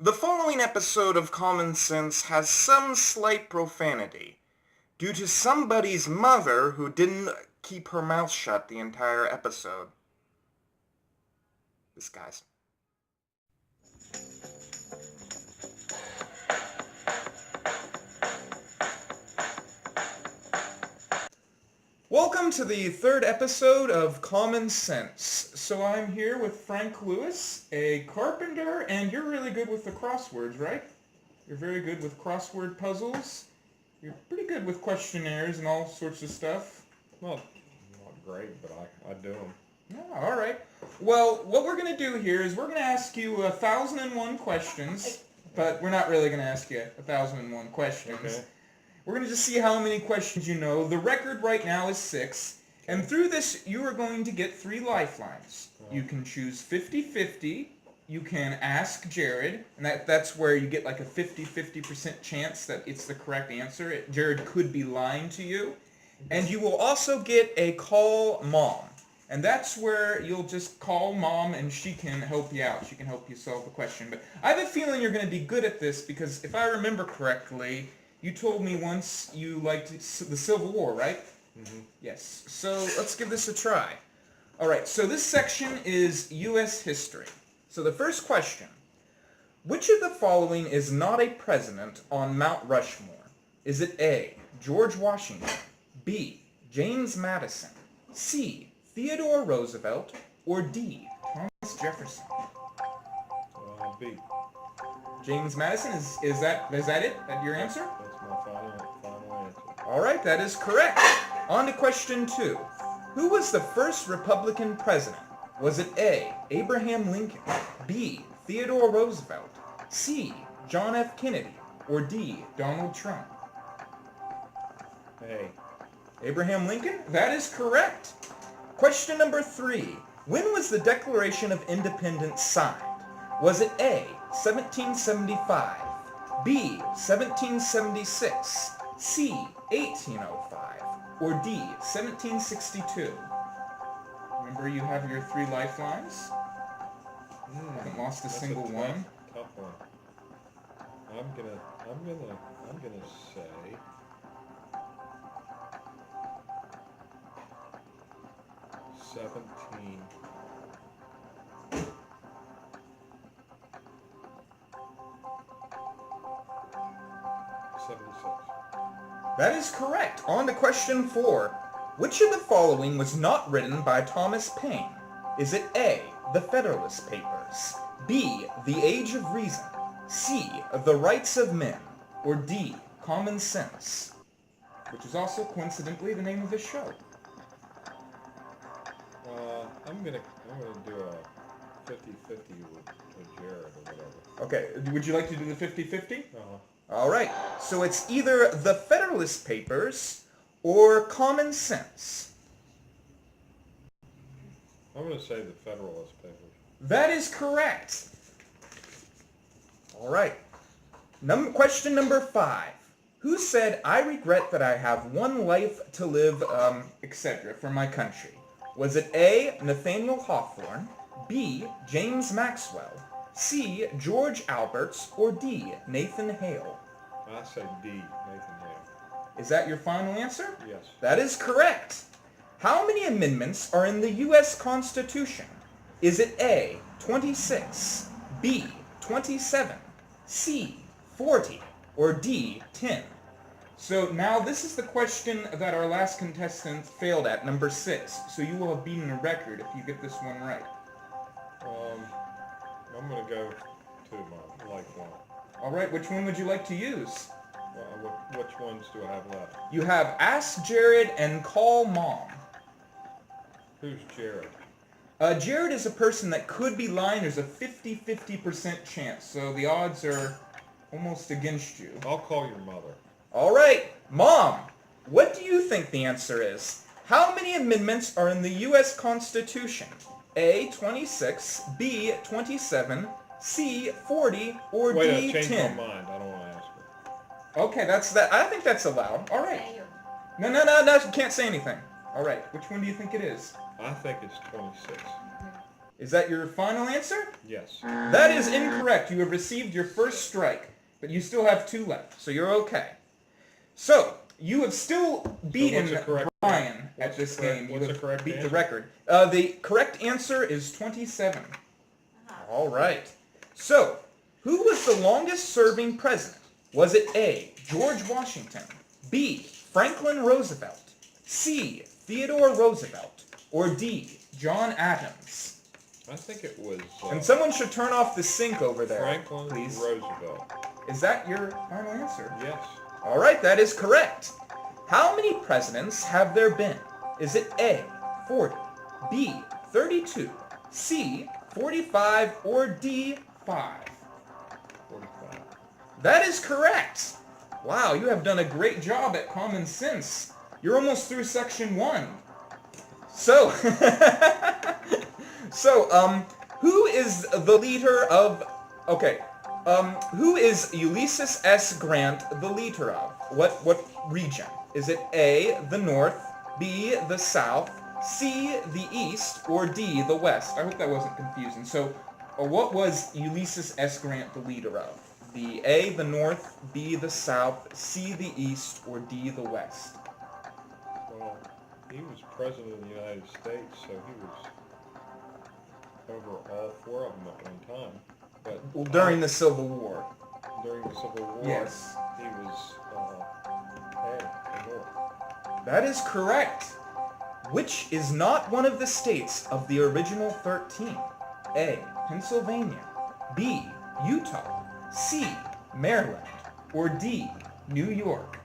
The following episode of Common Sense has some slight profanity due to somebody's mother who didn't keep her mouth shut the entire episode. This guy's. Welcome to the third episode of Common Sense. So I'm here with Frank Lewis, a carpenter, and you're really good with the crosswords, right? You're very good with crossword puzzles. You're pretty good with questionnaires and all sorts of stuff. Well, not great, but I do them. Yeah, all right. Well, what we're going to do here is we're going to ask you 1,001 questions, but we're not really going to ask you 1,001 questions. Okay. We're going to just see how many questions you know. The record right now is 6. And through this, you are going to get 3 lifelines. You can choose 50-50. You can ask Jared. And that's where you get like a 50% chance that it's the correct answer. Jared could be lying to you. And you will also get a call mom. And that's where you'll just call mom and she can help you out. She can help you solve the question. But I have a feeling you're going to be good at this because if I remember correctly, you told me once you liked the Civil War, right? Mm-hmm. Yes. So let's give this a try. All right, so this section is U.S. history. So the first question, which of the following is not a president on Mount Rushmore? Is it A, George Washington, B, James Madison, C, Theodore Roosevelt, or D, Thomas Jefferson? B. James Madison, is that it? That your answer? That's my final answer. All right, that is correct. On to question 2. Who was the first Republican president? Was it A, Abraham Lincoln, B, Theodore Roosevelt, C, John F. Kennedy, or D, Donald Trump? A. Abraham Lincoln? That is correct. Question number 3. When was the Declaration of Independence signed? Was it A, 1775, B, 1776, C, 1805, or D, 1762? Remember, you have your 3 lifelines. Haven't lost a single one. Tough one. I'm gonna say 17. That is correct. On to question 4. Which of the following was not written by Thomas Paine? Is it A, The Federalist Papers, B, The Age of Reason, C, The Rights of Men, or D, Common Sense? Which is also coincidentally the name of this show. I'm gonna do a 50-50 with Jared or whatever. Okay, would you like to do the 50-50? Uh-huh. All right, so it's either The Federalist Papers or Common Sense. I'm gonna say the Federalist Papers. That is correct. All right. Question number 5. Who said, "I regret that I have one life to live, etc., for my country"? Was it A, Nathaniel Hawthorne, B, James Maxwell, C, George Alberts, or D, Nathan Hale? I say D, Nathan Hale. Is that your final answer? Yes. That is correct. How many amendments are in the U.S. Constitution? Is it A, 26, B, 27, C, 40, or D, 10? So now this is the question that our last contestant failed at, number 6. So you will have beaten a record if you get this one right. I'm gonna go to my lifeline. All right, which one would you like to use? Which ones do I have left? You have Ask Jared and Call Mom. Who's Jared? Jared is a person that could be lying. There's a 50% chance, so the odds are almost against you. I'll call your mother. All right, Mom, what do you think the answer is? How many amendments are in the U.S. Constitution? A, 26, B, 27, C, 40, or Wait, D, I changed 10? my mind. I don't want to ask her. Okay, I think that's allowed. All right. No, you can't say anything. All right, which one do you think it is? I think it's 26. Is that your final answer? Yes. That is incorrect. You have received your first strike, but you still have 2 left, so you're okay. So, you have still beaten Bryan at this game. You have beat the record. The correct answer is 27. All right. So, who was the longest serving president? Was it A, George Washington, B, Franklin Roosevelt, C, Theodore Roosevelt, or D, John Adams? I think it was... and someone should turn off the sink over there, Franklin please. Roosevelt. Is that your final answer? Yes. All right, that is correct. How many presidents have there been? Is it A, 40, B, 32, C, 45, or D, 5? 45. That is correct. Wow, you have done a great job at common sense. You're almost through section 1. So, who is the leader of... Okay, who is Ulysses S. Grant the leader of? What region? Is it A, the North, B, the South, C, the East, or D, the West? I hope that wasn't confusing. So, what was Ulysses S. Grant the leader of? The A, the North, B, the South, C, the East, or D, the West? Well, he was president of the United States, so he was over all 4 of them at one time. But Well, during the Civil War. during the Civil War, Yes. he was the North. That is correct. Which is not one of the states of the original 13? A, Pennsylvania, B, Utah, C, Maryland, or D, New York?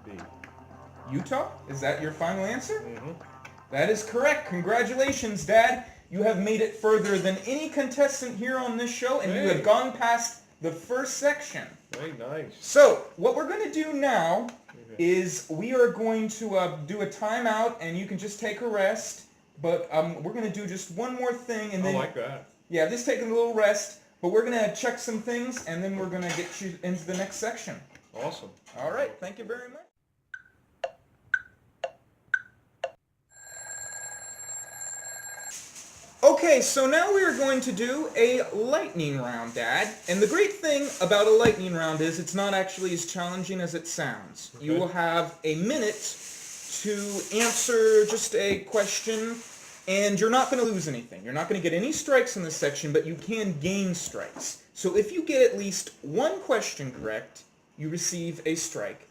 B. Utah? Is that your final answer? Mm-hmm. That is correct. Congratulations, Dad. You have made it further than any contestant here on this show, and you have gone past the first section. Very nice. So, what we're going to do now is we are going to do a timeout, and you can just take a rest. But we're going to do just one more thing, and then... I like that. Yeah, just taking a little rest. But we're going to check some things, and then we're going to get you into the next section. Awesome. All right. Thank you very much. Okay, so now we are going to do a lightning round, Dad. And the great thing about a lightning round is it's not actually as challenging as it sounds. Okay. You will have a minute to answer just a question, and you're not going to lose anything. You're not going to get any strikes in this section, but you can gain strikes. So if you get at least one question correct, you receive a strike.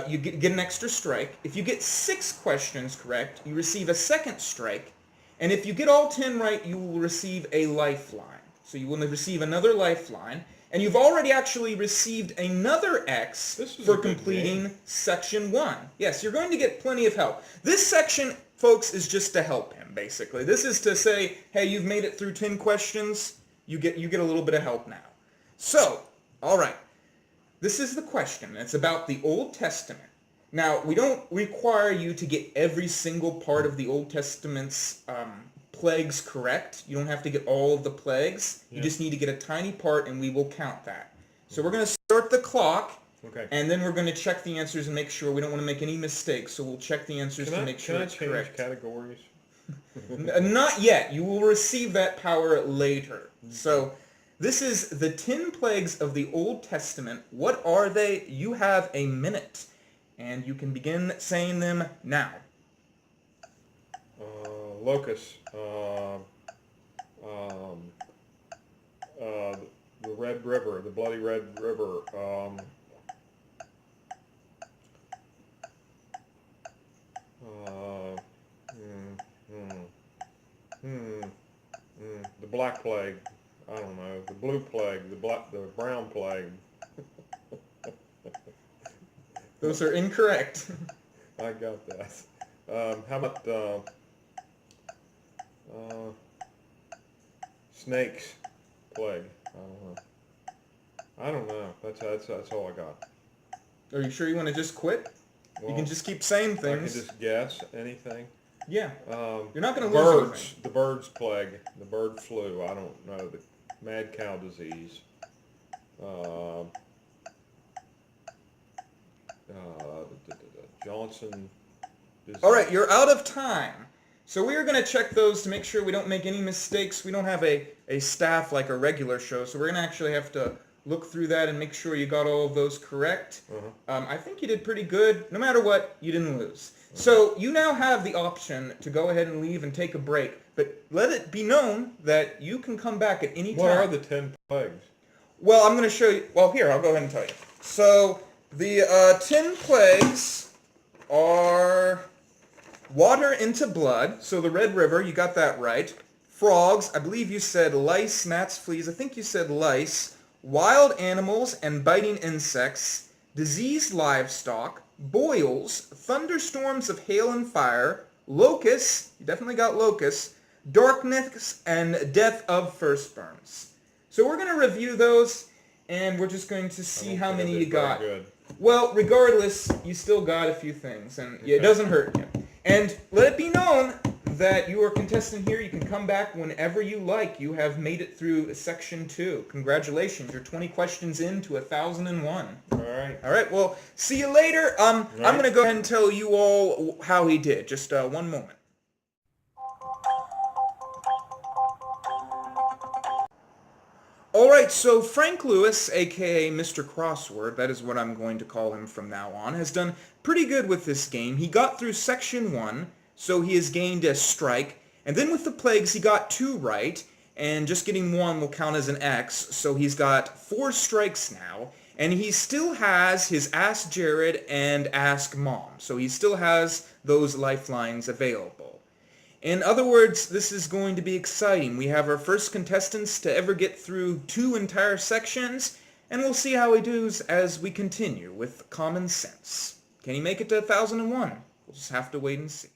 You get an extra strike. If you get 6 questions correct, you receive a second strike. And if you get all 10 right, you will receive a lifeline. So you will receive another lifeline. And you've already actually received another X for completing section 1. Yes, you're going to get plenty of help. This section, folks, is just to help him, basically. This is to say, hey, you've made it through 10 questions. You get a little bit of help now. So, all right. This is the question. It's about the Old Testament. Now, we don't require you to get every single part of the Old Testament's plagues correct. You don't have to get all of the plagues. You just need to get a tiny part, and we will count that. So we're going to start the clock, and then we're going to check the answers and make sure we don't want to make any mistakes. So we'll check the answers to make sure it's correct. Can I change categories? Not yet. You will receive that power later. So this is the 10 plagues of the Old Testament. What are they? You have a minute. And you can begin saying them now. Locusts. The Red River, the Bloody Red River. The Black Plague. I don't know. The Blue Plague. The Brown Plague. Those are incorrect. I got that. How about snakes plague? I don't know. That's all I got. Are you sure you want to just quit? Well, you can just keep saying things. I can just guess anything. Yeah. You're not going to lose anything. The birds plague. The bird flu. I don't know. The mad cow disease. Johnson disease. All right, you're out of time. So we are going to check those to make sure we don't make any mistakes. We don't have a staff like a regular show, so we're going to actually have to look through that and make sure you got all of those correct. I think you did pretty good. No matter what, you didn't lose. So you now have the option to go ahead and leave and take a break, but let it be known that you can come back at any time. What are the 10 plagues? Well, I'm going to show you. Well, here, I'll go ahead and tell you. So the 10 plagues are water into blood, so the Red River, you got that right. Frogs, I believe you said lice, gnats, fleas, I think you said lice. Wild animals and biting insects, diseased livestock, boils, thunderstorms of hail and fire, locusts, you definitely got locusts, darkness, and death of firstborns. So we're going to review those, and we're just going to see how many you got. Good. Well, regardless, you still got a few things, and it doesn't hurt you. And let it be known that you are a contestant here. You can come back whenever you like. You have made it through Section 2. Congratulations. You're 20 questions into 1001. All right. All right, well, see you later. I'm going to go ahead and tell you all how he did. Just one moment. All right, so Frank Lewis, a.k.a. Mr. Crossword, that is what I'm going to call him from now on, has done pretty good with this game. He got through Section 1, so he has gained a strike. And then with the plagues, he got 2 right, and just getting 1 will count as an X, so he's got 4 strikes now. And he still has his Ask Jared and Ask Mom, so he still has those lifelines available. In other words, this is going to be exciting. We have our first contestants to ever get through 2 entire sections, and we'll see how he does as we continue with Common Sense. Can he make it to 1001? We'll just have to wait and see.